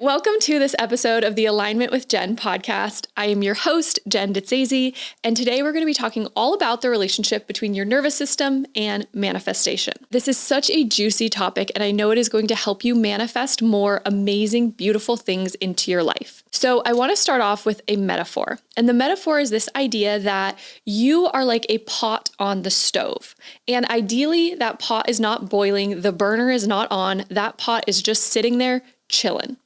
Welcome to this episode of the Alignment with Jen podcast. I am your host, Jen Ditzazy, and today we're going to be talking all about the relationship between your nervous system and manifestation. This is such a juicy topic, and I know it is going to help you manifest more amazing, beautiful things into your life. So I want to start off with a metaphor, and the metaphor is this idea that you are like a pot on the stove, and ideally that pot is not boiling, the burner is not on, that pot is just sitting there chilling.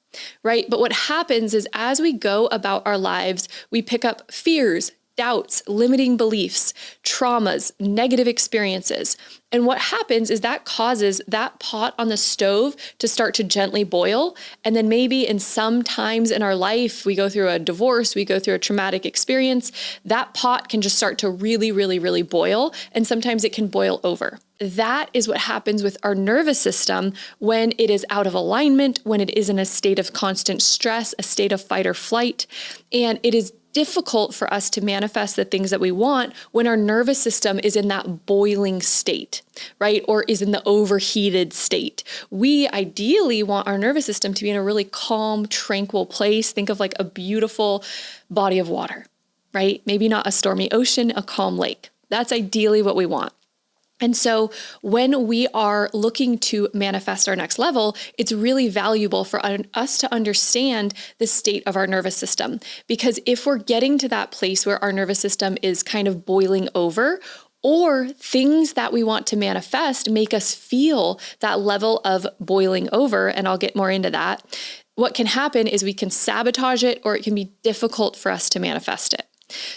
Right? But what happens is as we go about our lives, we pick up fears, doubts, limiting beliefs, traumas, negative experiences. And what happens is that causes that pot on the stove to start to gently boil. And then maybe in some times in our life, we go through a divorce, we go through a traumatic experience, that pot can just start to really boil. And sometimes it can boil over. That is what happens with our nervous system when it is out of alignment, when it is in a state of constant stress, a state of fight or flight. And it is difficult for us to manifest the things that we want when our nervous system is in that boiling state, right? Or is in the overheated state. We ideally want our nervous system to be in a really calm, tranquil place. Think of like a beautiful body of water, right? Maybe not a stormy ocean, a calm lake. That's ideally what we want. And so when we are looking to manifest our next level, it's really valuable for us to understand the state of our nervous system. Because if we're getting to that place where our nervous system is kind of boiling over, or things that we want to manifest make us feel that level of boiling over, and I'll get more into that, what can happen is we can sabotage it, or it can be difficult for us to manifest it.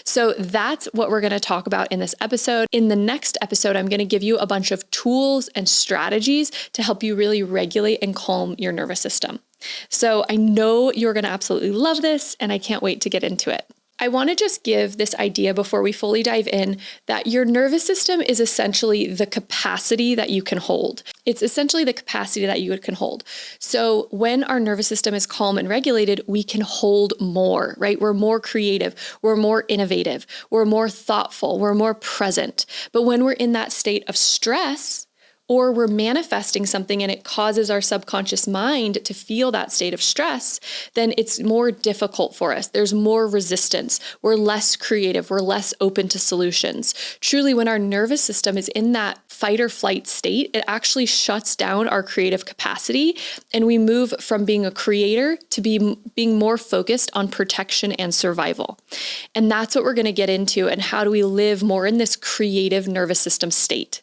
So that's what we're going to talk about in this episode. In the next episode, I'm going to give you a bunch of tools and strategies to help you really regulate and calm your nervous system. So I know you're going to absolutely love this, and I can't wait to get into it. I want to just give this idea before we fully dive in that your nervous system is essentially the capacity that you can hold. It's essentially the capacity that you can hold. So when our nervous system is calm and regulated, we can hold more, right? We're more creative. We're more innovative. We're more thoughtful. We're more present. But when we're in that state of stress, or we're manifesting something and it causes our subconscious mind to feel that state of stress, then it's more difficult for us. There's more resistance. We're less creative. We're less open to solutions. Truly, when our nervous system is in that fight or flight state, it actually shuts down our creative capacity, and we move from being a creator to being more focused on protection and survival. And that's what we're going to get into, and how do we live more in this creative nervous system state.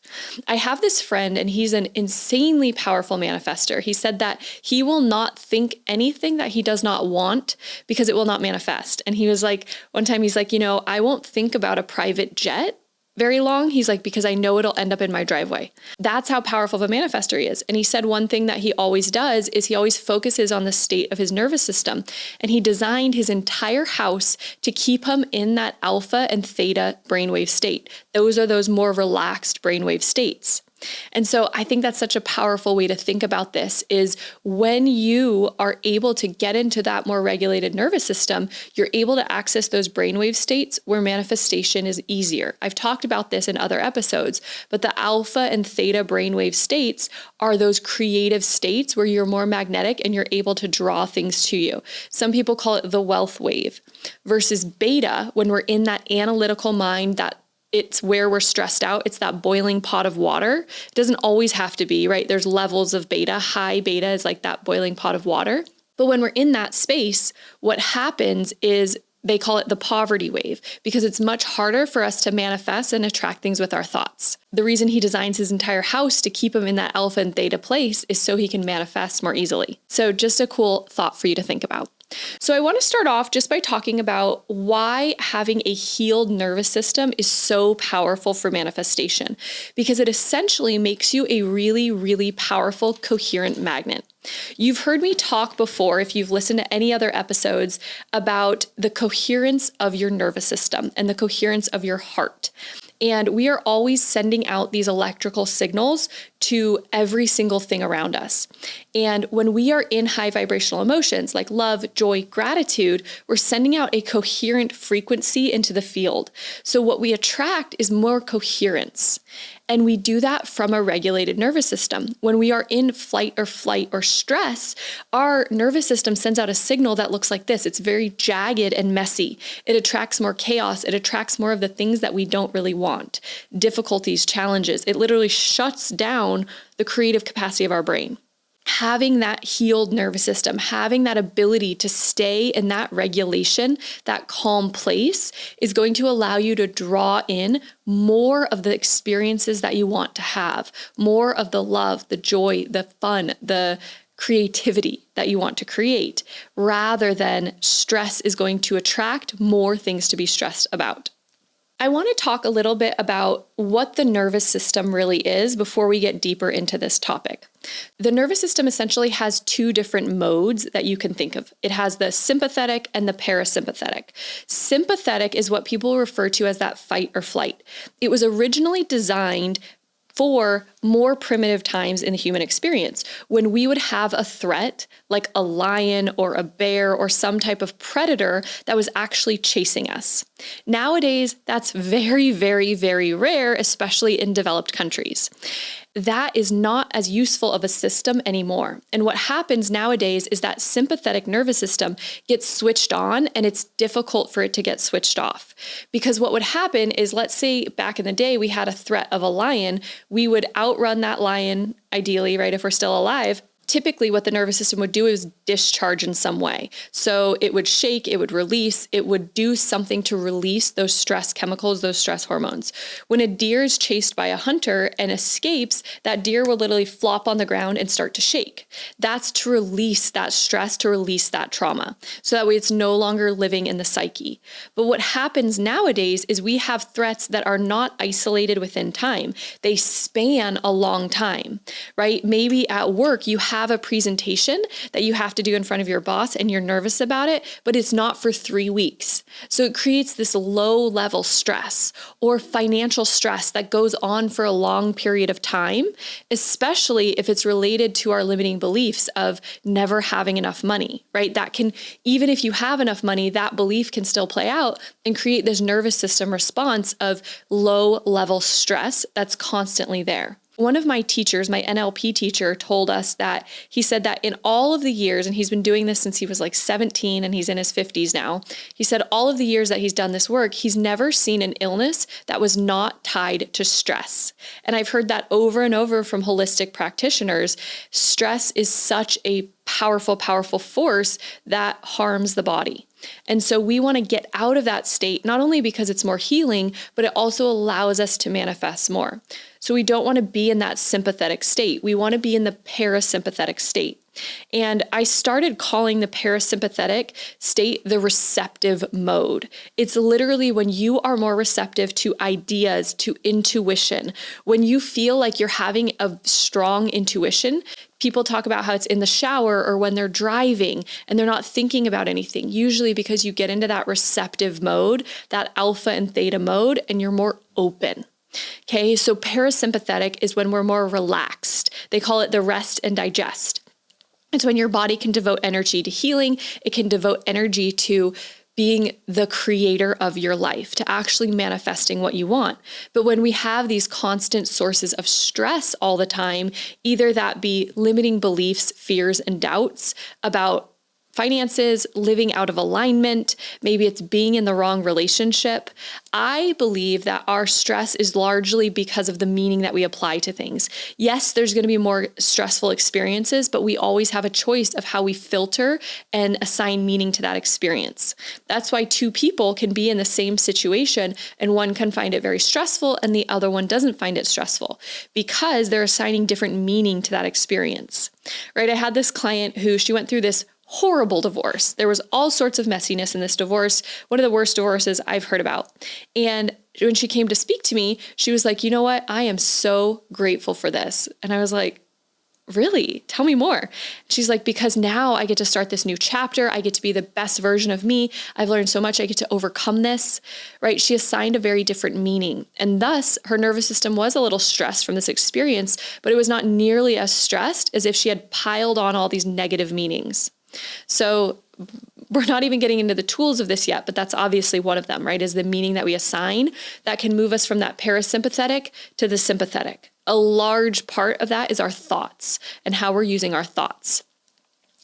I have this friend, and he's an insanely powerful manifester. He said that he will not think anything that he does not want because it will not manifest. And he was like, one time he's like, I won't think about a private jet very long. He's like, because I know it'll end up in my driveway. That's how powerful of a manifestor he is. And he said one thing that he always does is he always focuses on the state of his nervous system. And he designed his entire house to keep him in that alpha and theta brainwave state. Those are those more relaxed brainwave states. And so I think that's such a powerful way to think about this is when you are able to get into that more regulated nervous system, you're able to access those brainwave states where manifestation is easier. I've talked about this in other episodes, but the alpha and theta brainwave states are those creative states where you're more magnetic and you're able to draw things to you. Some people call it the wealth wave versus beta when we're in that analytical mind, that it's where we're stressed out. It's that boiling pot of water. It doesn't always have to be, right? There's levels of beta. High beta is like that boiling pot of water. But when we're in that space, what happens is they call it the poverty wave because it's much harder for us to manifest and attract things with our thoughts. The reason he designs his entire house to keep him in that alpha and theta place is so he can manifest more easily. So just a cool thought for you to think about. So I want to start off just by talking about why having a healed nervous system is so powerful for manifestation, because it essentially makes you a really powerful, coherent magnet. You've heard me talk before, if you've listened to any other episodes, about the coherence of your nervous system and the coherence of your heart. And we are always sending out these electrical signals to every single thing around us. And when we are in high vibrational emotions like love, joy, gratitude, we're sending out a coherent frequency into the field. So what we attract is more coherence. And we do that from a regulated nervous system. When we are in flight or stress, our nervous system sends out a signal that looks like this. It's very jagged and messy. It attracts more chaos. It attracts more of the things that we don't really want. Difficulties, challenges. It literally shuts down the creative capacity of our brain. Having that healed nervous system, having that ability to stay in that regulation, that calm place, is going to allow you to draw in more of the experiences that you want to have, more of the love, the joy, the fun, the creativity that you want to create, rather than stress is going to attract more things to be stressed about. I want to talk a little bit about what the nervous system really is before we get deeper into this topic. The nervous system essentially has two different modes that you can think of. It has the sympathetic and the parasympathetic. Sympathetic is what people refer to as that fight or flight. It was originally designed for more primitive times in the human experience, when we would have a threat like a lion or a bear or some type of predator that was actually chasing us. Nowadays, that's very, very, very rare, especially in developed countries. That is not as useful of a system anymore. And what happens nowadays is that sympathetic nervous system gets switched on, and it's difficult for it to get switched off. Because what would happen is, let's say back in the day, we had a threat of a lion, we would outrun that lion, ideally, right, if we're still alive. Typically what the nervous system would do is discharge in some way. So it would shake, it would release, it would do something to release those stress chemicals, those stress hormones. When a deer is chased by a hunter and escapes, that deer will literally flop on the ground and start to shake. That's to release that stress, to release that trauma. So that way it's no longer living in the psyche. But what happens nowadays is we have threats that are not isolated within time. They span a long time, right? Maybe at work you have a presentation that you have to do in front of your boss and you're nervous about it, but it's not for 3 weeks. So it creates this low level stress or financial stress that goes on for a long period of time, especially if it's related to our limiting beliefs of never having enough money, right? That can, even if you have enough money, that belief can still play out and create this nervous system response of low level stress that's constantly there. One of my teachers, my NLP teacher, told us that he said that in all of the years, and he's been doing this since he was like 17 and he's in his 50s now, he said all of the years that he's done this work, he's never seen an illness that was not tied to stress. And I've heard that over and over from holistic practitioners. Stress is such a powerful, powerful force that harms the body. And so we want to get out of that state, not only because it's more healing, but it also allows us to manifest more. So we don't want to be in that sympathetic state. We want to be in the parasympathetic state. And I started calling the parasympathetic state the receptive mode. It's literally when you are more receptive to ideas, to intuition. When you feel like you're having a strong intuition, people talk about how it's in the shower or when they're driving and they're not thinking about anything, usually because you get into that receptive mode, that alpha and theta mode, and you're more open. Okay, so parasympathetic is when we're more relaxed. They call it the rest and digest. It's when your body can devote energy to healing. It can devote energy to being the creator of your life, to actually manifesting what you want. But when we have these constant sources of stress all the time, either that be limiting beliefs, fears, and doubts about finances, living out of alignment, maybe it's being in the wrong relationship. I believe that our stress is largely because of the meaning that we apply to things. Yes, there's going to be more stressful experiences, but we always have a choice of how we filter and assign meaning to that experience. That's why two people can be in the same situation and one can find it very stressful and the other one doesn't find it stressful because they're assigning different meaning to that experience, right? I had this client who she went through this horrible divorce. There was all sorts of messiness in this divorce, one of the worst divorces I've heard about. And when she came to speak to me, she was like, you know what? I am so grateful for this. And I was like, really? Tell me more. She's like, because now I get to start this new chapter. I get to be the best version of me. I've learned so much. I get to overcome this, right? She assigned a very different meaning. And thus her nervous system was a little stressed from this experience, but it was not nearly as stressed as if she had piled on all these negative meanings. So we're not even getting into the tools of this yet, but that's obviously one of them, right? Is the meaning that we assign that can move us from that parasympathetic to the sympathetic. A large part of that is our thoughts and how we're using our thoughts.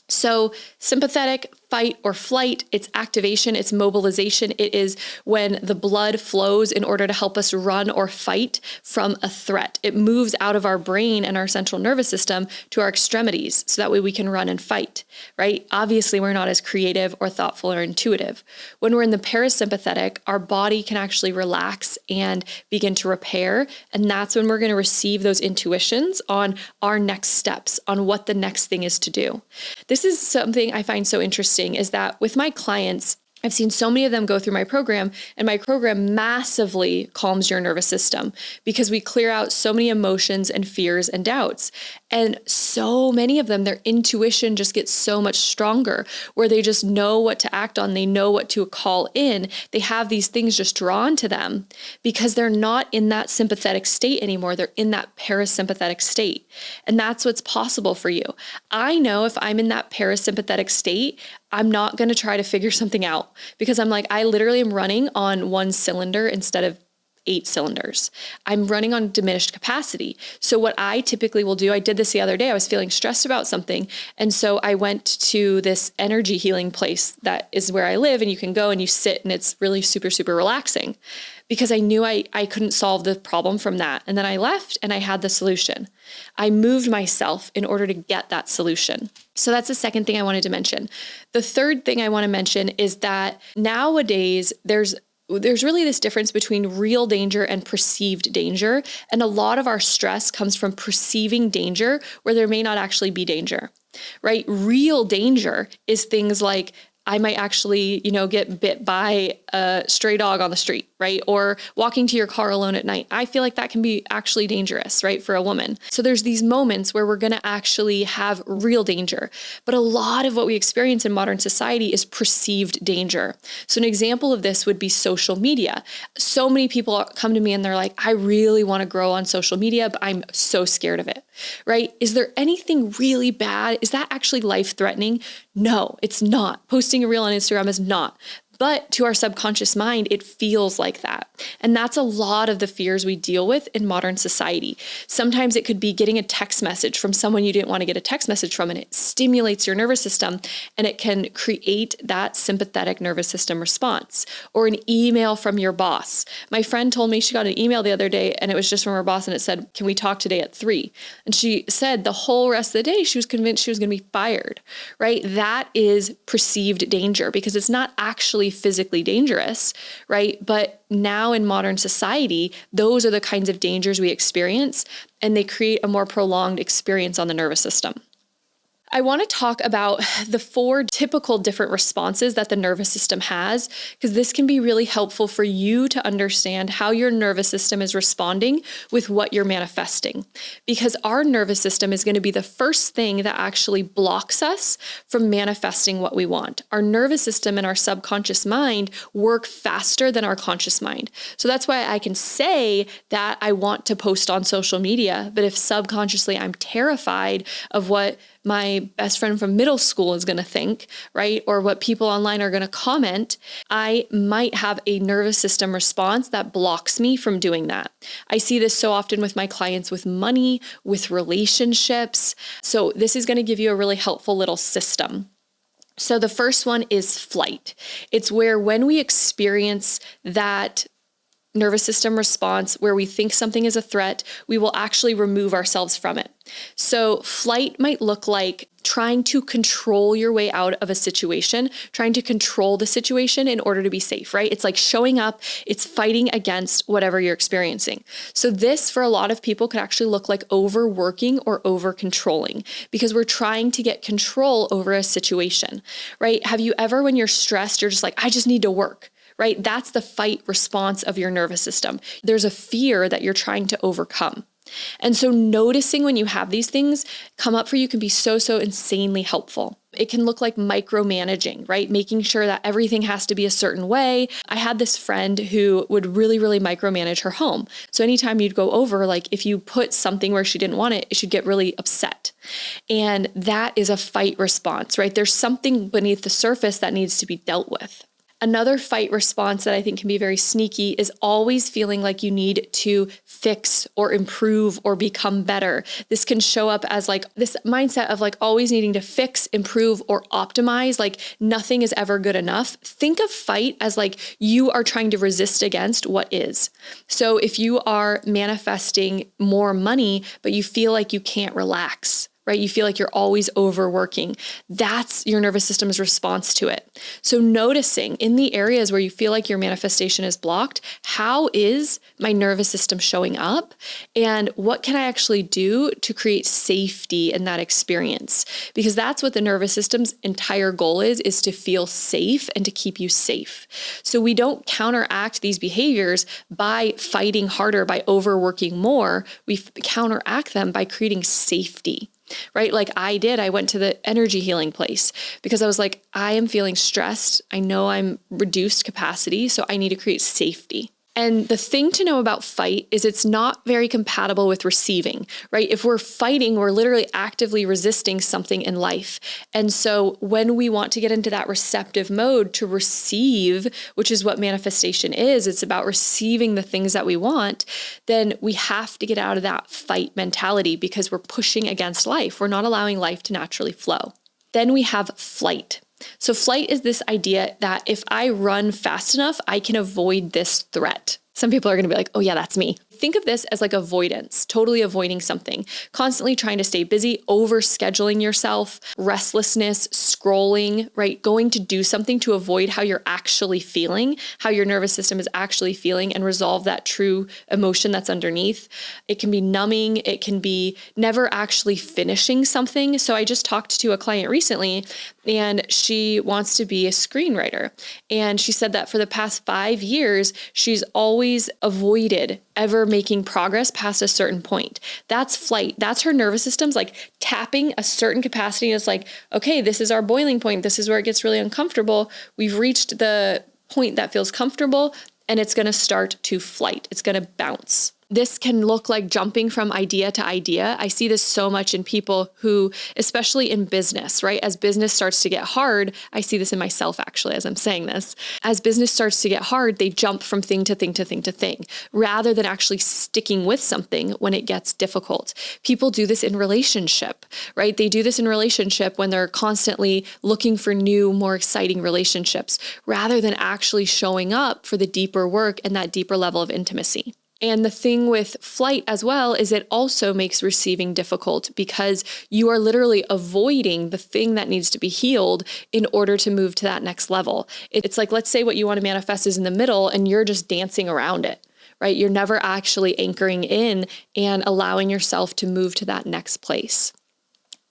So sympathetic, fight or flight, it's activation, it's mobilization. It is when the blood flows in order to help us run or fight from a threat. It moves out of our brain and our central nervous system to our extremities, so that way we can run and fight, right? Obviously, we're not as creative or thoughtful or intuitive. When we're in the parasympathetic, our body can actually relax and begin to repair. And that's when we're going to receive those intuitions on our next steps, on what the next thing is to do. This is something I find so interesting, is that with my clients, I've seen so many of them go through my program, and my program massively calms your nervous system because we clear out so many emotions and fears and doubts. And so many of them, their intuition just gets so much stronger, where they just know what to act on. They know what to call in. They have these things just drawn to them because they're not in that sympathetic state anymore. They're in that parasympathetic state. And that's what's possible for you. I know if I'm in that parasympathetic state, I'm not going to try to figure something out because I'm like, I literally am running on one cylinder instead of 8 cylinders. I'm running on diminished capacity. So what I typically will do, I did this the other day, I was feeling stressed about something. And so I went to this energy healing place that is where I live, and you can go and you sit and it's really super, super relaxing because I knew I couldn't solve the problem from that. And then I left and I had the solution. I moved myself in order to get that solution. So that's the second thing I wanted to mention. The third thing I want to mention is that nowadays there's really this difference between real danger and perceived danger. And a lot of our stress comes from perceiving danger where there may not actually be danger, right? Real danger is things like I might actually, get bit by a stray dog on the street, right? Or walking to your car alone at night. I feel like that can be actually dangerous, right? For a woman. So there's these moments where we're going to actually have real danger. But a lot of what we experience in modern society is perceived danger. So an example of this would be social media. So many people come to me and they're like, I really want to grow on social media, but I'm so scared of it, right? Is there anything really bad? Is that actually life-threatening? No, it's not. Posting a reel on Instagram is not. But to our subconscious mind, it feels like that. And that's a lot of the fears we deal with in modern society. Sometimes it could be getting a text message from someone you didn't want to get a text message from, and it stimulates your nervous system, and it can create that sympathetic nervous system response. Or an email from your boss. My friend told me she got an email the other day, and it was just from her boss, and it said, "Can we talk today at 3?" And she said the whole rest of the day, she was convinced she was going to be fired, right? That is perceived danger because it's not actually physically dangerous, right? But now in modern society, those are the kinds of dangers we experience, and they create a more prolonged experience on the nervous system. I want to talk about the 4 typical different responses that the nervous system has, because this can be really helpful for you to understand how your nervous system is responding with what you're manifesting. Because our nervous system is going to be the first thing that actually blocks us from manifesting what we want. Our nervous system and our subconscious mind work faster than our conscious mind. So that's why I can say that I want to post on social media, but if subconsciously I'm terrified of what my best friend from middle school is going to think, right? Or what people online are going to comment, I might have a nervous system response that blocks me from doing that. I see this so often with my clients with money, with relationships. So this is going to give you a really helpful little system. So the first one is flight. It's where when we experience that nervous system response where we think something is a threat, we will actually remove ourselves from it. So flight might look like trying to control your way out of a situation, trying to control the situation in order to be safe, right? It's like showing up, it's fighting against whatever you're experiencing. So this, for a lot of people, could actually look like overworking or over-controlling because we're trying to get control over a situation, right? Have you ever, when you're stressed, you're just like, I just need to work, right? That's the fight response of your nervous system. There's a fear that you're trying to overcome. And so noticing when you have these things come up for you can be so insanely helpful. It can look like micromanaging, right? Making sure that everything has to be a certain way. I had this friend who would really, really micromanage her home. So anytime you'd go over, like if you put something where she didn't want it, she'd get really upset. And that is a fight response, right? There's something beneath the surface that needs to be dealt with. Another fight response that I think can be very sneaky is always feeling like you need to fix or improve or become better. This can show up as like this mindset of like always needing to fix, improve, or optimize, like nothing is ever good enough. Think of fight as like you are trying to resist against what is. So if you are manifesting more money, but you feel like you can't relax, right? You feel like you're always overworking. That's your nervous system's response to it. So noticing in the areas where you feel like your manifestation is blocked, how is my nervous system showing up? And what can I actually do to create safety in that experience? Because that's what the nervous system's entire goal is to feel safe and to keep you safe. So we don't counteract these behaviors by fighting harder, by overworking more. We counteract them by creating safety. Right? Like I did, I went to the energy healing place because I was like, I am feeling stressed. I know I'm reduced capacity, so I need to create safety. And the thing to know about fight is it's not very compatible with receiving, right? If we're fighting, we're literally actively resisting something in life. And so when we want to get into that receptive mode to receive, which is what manifestation is, it's about receiving the things that we want, then we have to get out of that fight mentality because we're pushing against life. We're not allowing life to naturally flow. Then we have flight. So flight is this idea that if I run fast enough, I can avoid this threat. Some people are going to be like, oh yeah, that's me. Think of this as like avoidance, totally avoiding something, constantly trying to stay busy, overscheduling yourself, restlessness, scrolling, right? Going to do something to avoid how you're actually feeling, how your nervous system is actually feeling and resolve that true emotion that's underneath. It can be numbing. It can be never actually finishing something. So I just talked to a client recently and she wants to be a screenwriter. And she said that for the past 5 years, she's always avoided ever making progress past a certain point. That's flight. That's her nervous system's like tapping a certain capacity. And it's like, okay, this is our boiling point. This is where it gets really uncomfortable. We've reached the point that feels comfortable and it's going to start to flight. It's going to bounce. This can look like jumping from idea to idea. I see this so much in people who, especially in business, right? As business starts to get hard, I see this in myself actually, as I'm saying this. As business starts to get hard, they jump from thing to thing to thing to thing, rather than actually sticking with something when it gets difficult. People do this in relationship, right? They do this in relationship when they're constantly looking for new, more exciting relationships, rather than actually showing up for the deeper work and that deeper level of intimacy. And the thing with flight as well is it also makes receiving difficult because you are literally avoiding the thing that needs to be healed in order to move to that next level. It's like, let's say what you want to manifest is in the middle and you're just dancing around it, right? You're never actually anchoring in and allowing yourself to move to that next place.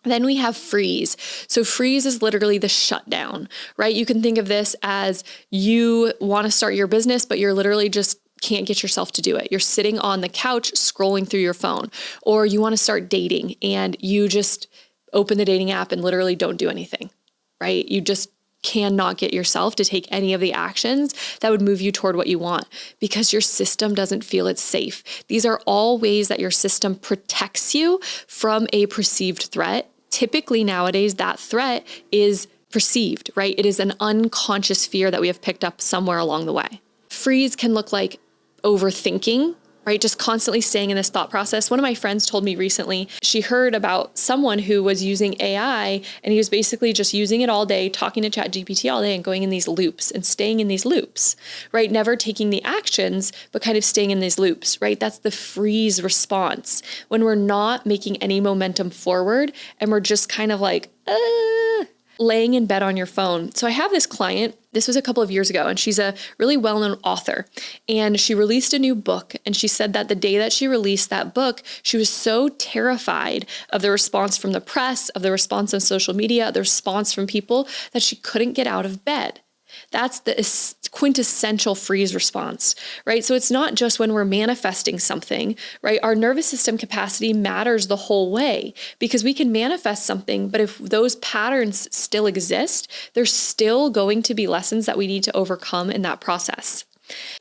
Then we have freeze. So freeze is literally the shutdown, right? You can think of this as you want to start your business, but you're literally just can't get yourself to do it. You're sitting on the couch scrolling through your phone, or you want to start dating and you just open the dating app and literally don't do anything, right? You just cannot get yourself to take any of the actions that would move you toward what you want because your system doesn't feel it's safe. These are all ways that your system protects you from a perceived threat. Typically nowadays, that threat is perceived, right? It is an unconscious fear that we have picked up somewhere along the way. Freeze can look like overthinking, right? Just constantly staying in this thought process. One of my friends told me recently, she heard about someone who was using AI and he was basically just using it all day, talking to ChatGPT all day and going in these loops and staying in these loops, right? Never taking the actions, but kind of staying in these loops, right? That's the freeze response. When we're not making any momentum forward and we're just kind of like, laying in bed on your phone. So I have this client, this was a couple of years ago, and she's a really well-known author. And she released a new book. And she said that the day that she released that book, she was so terrified of the response from the press, of the response on social media, the response from people, that she couldn't get out of bed. That's the quintessential freeze response, right? So it's not just when we're manifesting something, right? Our nervous system capacity matters the whole way because we can manifest something, but if those patterns still exist, there's still going to be lessons that we need to overcome in that process.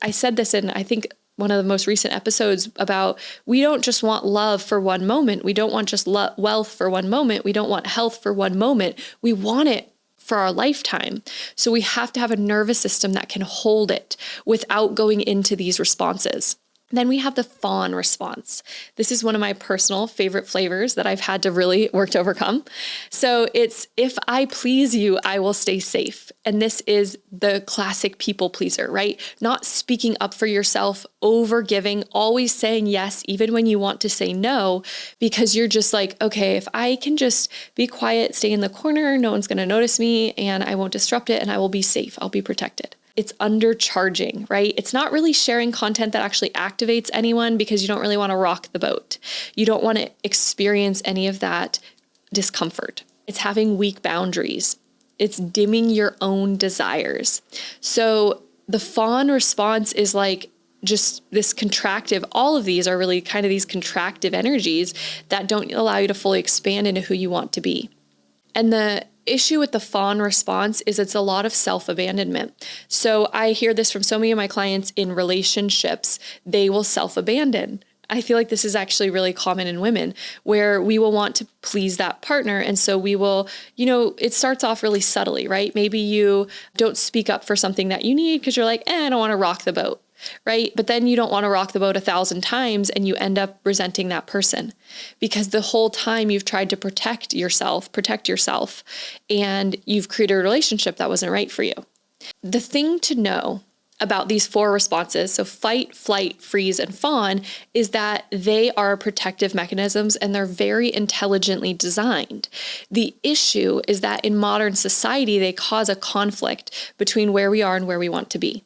I said this in, I think, one of the most recent episodes about we don't just want love for one moment. We don't want just wealth for one moment. We don't want health for one moment. We want it for our lifetime. So we have to have a nervous system that can hold it without going into these responses. Then we have the fawn response. This is one of my personal favorite flavors that I've had to really work to overcome. So it's, if I please you, I will stay safe. And this is the classic people pleaser, right? Not speaking up for yourself, over giving, always saying yes, even when you want to say no, because you're just like, okay, if I can just be quiet, stay in the corner, no one's going to notice me and I won't disrupt it and I will be safe. I'll be protected. It's undercharging, right? It's not really sharing content that actually activates anyone because you don't really want to rock the boat. You don't want to experience any of that discomfort. It's having weak boundaries. It's dimming your own desires. So the fawn response is like just this contractive, all of these are really kind of these contractive energies that don't allow you to fully expand into who you want to be. And the issue with the fawn response is it's a lot of self-abandonment. So I hear this from so many of my clients in relationships. They will self-abandon. I feel like this is actually really common in women where we will want to please that partner. And so we will, it starts off really subtly, right? Maybe you don't speak up for something that you need because you're like, I don't want to rock the boat. Right? But then you don't want to rock the boat 1,000 times and you end up resenting that person because the whole time you've tried to protect yourself, and you've created a relationship that wasn't right for you. The thing to know about these 4 responses, so fight, flight, freeze, and fawn, is that they are protective mechanisms and they're very intelligently designed. The issue is that in modern society, they cause a conflict between where we are and where we want to be.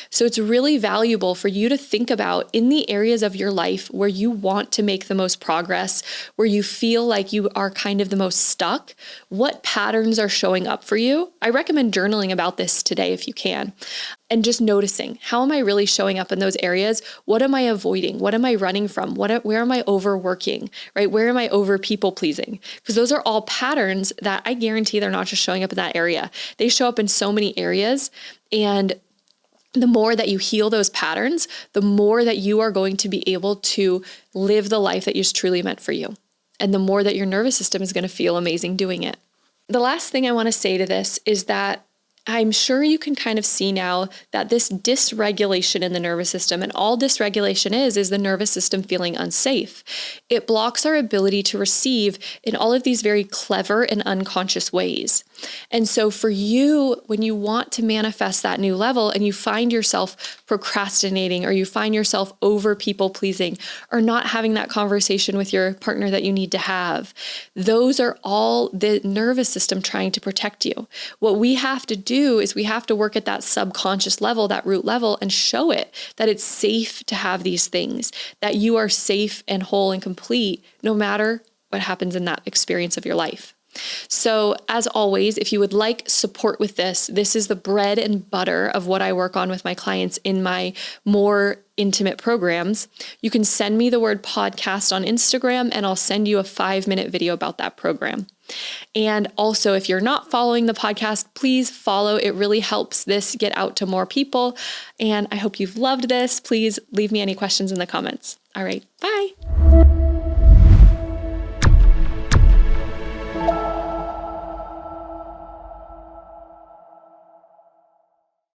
So it's really valuable for you to think about in the areas of your life where you want to make the most progress, where you feel like you are kind of the most stuck, what patterns are showing up for you. I recommend journaling about this today if you can, and just noticing, how am I really showing up in those areas? What am I avoiding? What am I running from? Where am I overworking, right? Where am I over people pleasing? Because those are all patterns that I guarantee they're not just showing up in that area. They show up in so many areas, and the more that you heal those patterns, the more that you are going to be able to live the life that is truly meant for you. And the more that your nervous system is going to feel amazing doing it. The last thing I want to say to this is that I'm sure you can kind of see now that this dysregulation in the nervous system, and all dysregulation is the nervous system feeling unsafe. It blocks our ability to receive in all of these very clever and unconscious ways. And so for you, when you want to manifest that new level and you find yourself procrastinating, or you find yourself over people pleasing, or not having that conversation with your partner that you need to have, those are all the nervous system trying to protect you. What we have to do is we have to work at that subconscious level, that root level, and show it that it's safe to have these things, that you are safe and whole and complete no matter what happens in that experience of your life. So as always, if you would like support with this is the bread and butter of what I work on with my clients in my more intimate programs. You can send me the word podcast on Instagram and I'll send you a 5-minute video about that program. And also, if you're not following the podcast, please follow. It really helps this get out to more people. And I hope you've loved this. Please leave me any questions in the comments. All right, bye.